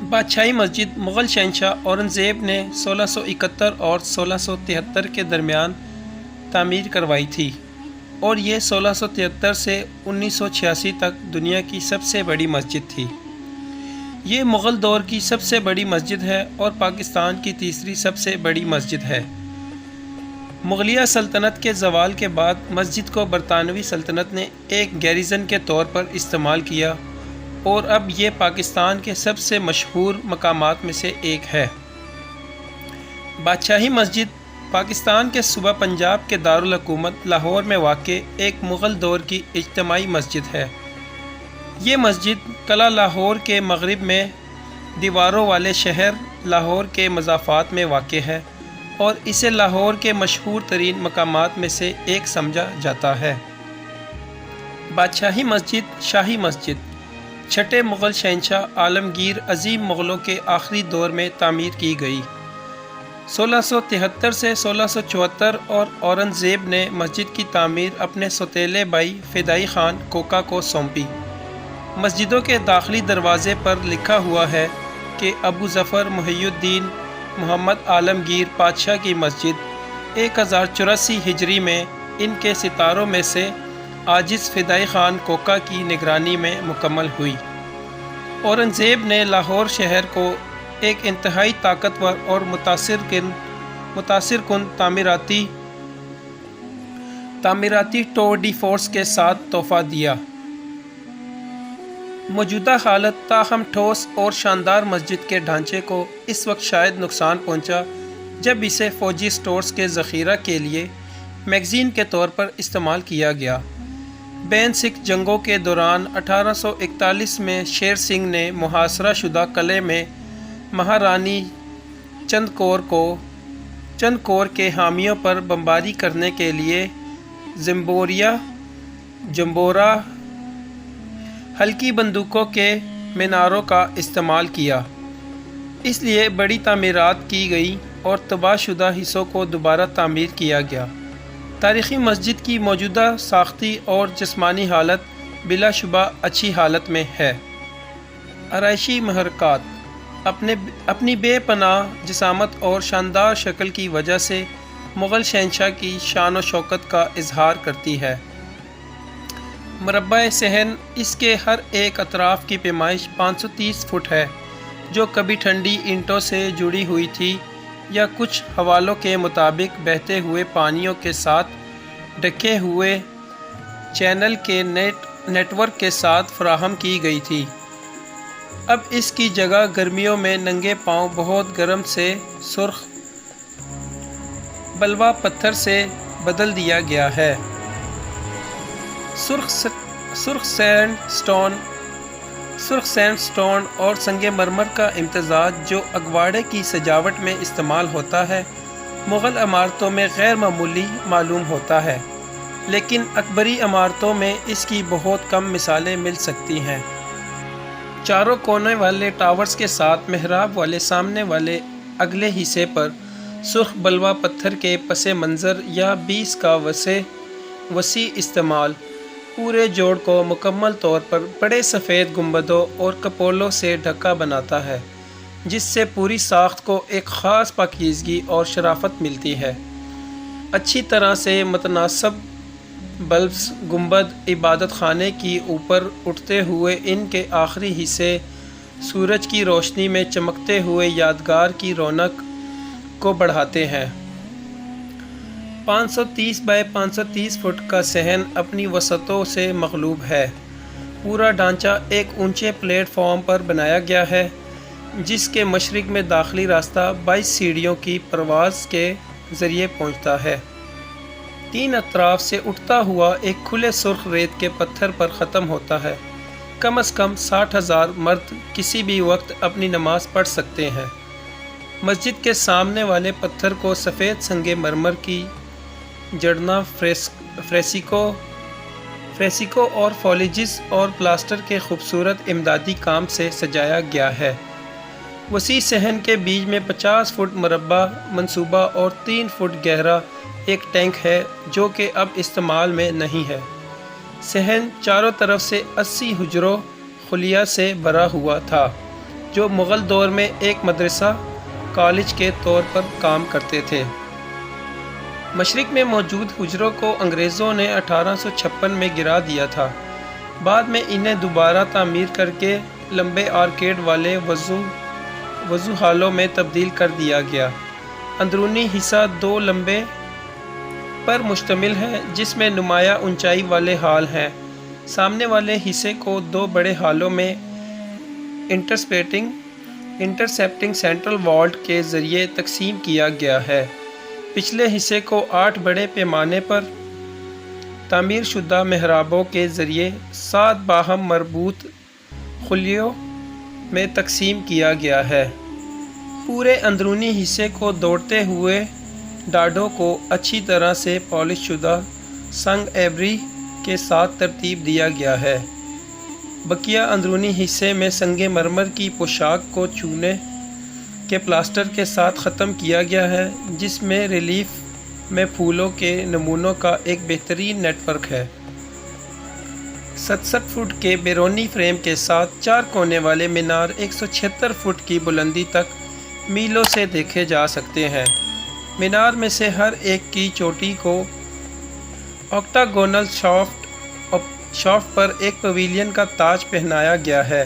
بادشاہی مسجد مغل شہنشاہ اورنگزیب نے 1671 اور 1673 کے درمیان تعمیر کروائی تھی اور یہ 1673 سے 1986 تک دنیا کی سب سے بڑی مسجد تھی۔ یہ مغل دور کی سب سے بڑی مسجد ہے اور پاکستان کی تیسری سب سے بڑی مسجد ہے۔ مغلیہ سلطنت کے زوال کے بعد مسجد کو برطانوی سلطنت نے ایک گیریزن کے طور پر استعمال کیا اور اب یہ پاکستان کے سب سے مشہور مقامات میں سے ایک ہے۔ بادشاہی مسجد پاکستان کے صوبہ پنجاب کے دارالحکومت لاہور میں واقع ایک مغل دور کی اجتماعی مسجد ہے۔ یہ مسجد قلعہ لاہور کے مغرب میں دیواروں والے شہر لاہور کے مضافات میں واقع ہے اور اسے لاہور کے مشہور ترین مقامات میں سے ایک سمجھا جاتا ہے۔ بادشاہی مسجد شاہی مسجد چھٹے مغل شہنشاہ عالمگیر عظیم مغلوں کے آخری دور میں تعمیر کی گئی۔ 1673 سے 1674 اور اورنگزیب نے مسجد کی تعمیر اپنے سوتیلے بھائی فدائی خان کوکا کو سونپی۔ مسجدوں کے داخلی دروازے پر لکھا ہوا ہے کہ ابو ظفر محی الدین محمد عالمگیر پادشاہ کی مسجد 1084 ہجری میں ان کے ستاروں میں سے عاجز فدائی خان کوکا کی نگرانی میں مکمل ہوئی۔ اورنگزیب نے لاہور شہر کو ایک انتہائی طاقتور اور متاثر کن تعمیراتی ٹور ڈی فورس کے ساتھ تحفہ دیا۔ موجودہ حالت تاہم ٹھوس اور شاندار مسجد کے ڈھانچے کو اس وقت شاید نقصان پہنچا جب اسے فوجی سٹورز کے ذخیرہ کے لیے میگزین کے طور پر استعمال کیا گیا۔ بین سکھ جنگوں کے دوران 1841 میں شیر سنگھ نے محاصرہ شدہ قلعے میں مہارانی چند کور کے حامیوں پر بمباری کرنے کے لیے جمبورا ہلکی بندوقوں کے میناروں کا استعمال کیا۔ اس لیے بڑی تعمیرات کی گئی اور تباہ شدہ حصوں کو دوبارہ تعمیر کیا گیا۔ تاریخی مسجد کی موجودہ ساختی اور جسمانی حالت بلا شبہ اچھی حالت میں ہے۔ آرائشی محرکات اپنی بے پناہ جسامت اور شاندار شکل کی وجہ سے مغل شہنشاہ کی شان و شوکت کا اظہار کرتی ہے۔ مربع صحن اس کے ہر ایک اطراف کی پیمائش 530 فٹ ہے، جو کبھی ٹھنڈی اینٹوں سے جڑی ہوئی تھی یا کچھ حوالوں کے مطابق بہتے ہوئے پانیوں کے ساتھ ڈھکے ہوئے چینل کے نیٹ ورک کے ساتھ فراہم کی گئی تھی۔ اب اس کی جگہ گرمیوں میں ننگے پاؤں بہت گرم سے سرخ بلوا پتھر سے بدل دیا گیا ہے۔ سرخ سینڈ سٹون اور سنگ مرمر کا امتزاج جو اگواڑے کی سجاوٹ میں استعمال ہوتا ہے مغل عمارتوں میں غیر معمولی معلوم ہوتا ہے، لیکن اکبری عمارتوں میں اس کی بہت کم مثالیں مل سکتی ہیں۔ چاروں کونے والے ٹاورز کے ساتھ محراب والے سامنے والے اگلے حصے پر سرخ بلوا پتھر کے پس منظر یا 20 کا وسیع استعمال پورے جوڑ کو مکمل طور پر بڑے سفید گنبدوں اور کپولوں سے ڈھکا بناتا ہے، جس سے پوری ساخت کو ایک خاص پاکیزگی اور شرافت ملتی ہے۔ اچھی طرح سے متناسب بلبس گنبد عبادت خانے کی اوپر اٹھتے ہوئے ان کے آخری حصے سورج کی روشنی میں چمکتے ہوئے یادگار کی رونق کو بڑھاتے ہیں۔ 530 بائی 530 فٹ کا صحن اپنی وسعتوں سے مغلوب ہے۔ پورا ڈھانچہ ایک اونچے پلیٹ فارم پر بنایا گیا ہے، جس کے مشرق میں داخلی راستہ 22 سیڑھیوں کی پرواز کے ذریعے پہنچتا ہے۔ 3 اطراف سے اٹھتا ہوا ایک کھلے سرخ ریت کے پتھر پر ختم ہوتا ہے۔ کم از کم 60,000 مرد کسی بھی وقت اپنی نماز پڑھ سکتے ہیں۔ مسجد کے سامنے والے پتھر کو سفید سنگ مرمر کی جڑنا فریسیکو اور فولیجز اور پلاسٹر کے خوبصورت امدادی کام سے سجایا گیا ہے۔ وسیع صحن کے بیچ میں 50 فٹ مربع منصوبہ اور 3 فٹ گہرا ایک ٹینک ہے، جو کہ اب استعمال میں نہیں ہے۔ صحن چاروں طرف سے 80 حجروں خلیہ سے بھرا ہوا تھا۔ جو مغل دور میں ایک مدرسہ کالج کے طور پر کام کرتے تھے۔ مشرق میں موجود حجروں کو انگریزوں نے 1856 میں گرا دیا تھا۔ بعد میں انہیں دوبارہ تعمیر کر کے لمبے آرکیڈ والے وضو ہالوں میں تبدیل کر دیا گیا۔ اندرونی حصہ 2 لمبے پر مشتمل ہے جس میں نمایاں اونچائی والے ہال ہیں۔ سامنے والے حصے کو 2 بڑے ہالوں میں انٹرسیپٹنگ سینٹرل والٹ کے ذریعے تقسیم کیا گیا ہے۔ پچھلے حصے کو 8 بڑے پیمانے پر تعمیر شدہ محرابوں کے ذریعے 7 باہم مربوط خلیوں میں تقسیم کیا گیا ہے۔ پورے اندرونی حصے کو دوڑتے ہوئے ڈاڑوں کو اچھی طرح سے پالش شدہ سنگ ایبری کے ساتھ ترتیب دیا گیا ہے۔ بقیہ اندرونی حصے میں سنگ مرمر کی پوشاک کو چونے کے پلاسٹر کے ساتھ ختم کیا گیا ہے، جس میں ریلیف میں پھولوں کے نمونوں کا ایک بہترین نیٹ ورک ہے۔ 67 فٹ کے بیرونی فریم کے ساتھ 4 کونے والے مینار 176 فٹ کی بلندی تک میلوں سے دیکھے جا سکتے ہیں۔ مینار میں سے ہر ایک کی چوٹی کو آکٹاگونل شافٹ پر ایک پویلین کا تاج پہنایا گیا ہے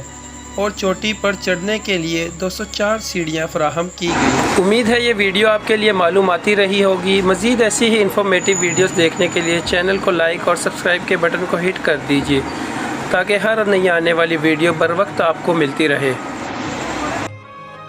اور چوٹی پر چڑھنے کے لیے 204 سیڑھیاں فراہم کی گئی۔ امید ہے یہ ویڈیو آپ کے لیے معلوماتی رہی ہوگی۔ مزید ایسی ہی انفارمیٹو ویڈیوز دیکھنے کے لیے چینل کو لائک اور سبسکرائب کے بٹن کو ہٹ کر دیجیے تاکہ ہر نئی آنے والی ویڈیو بر وقت آپ کو ملتی رہے۔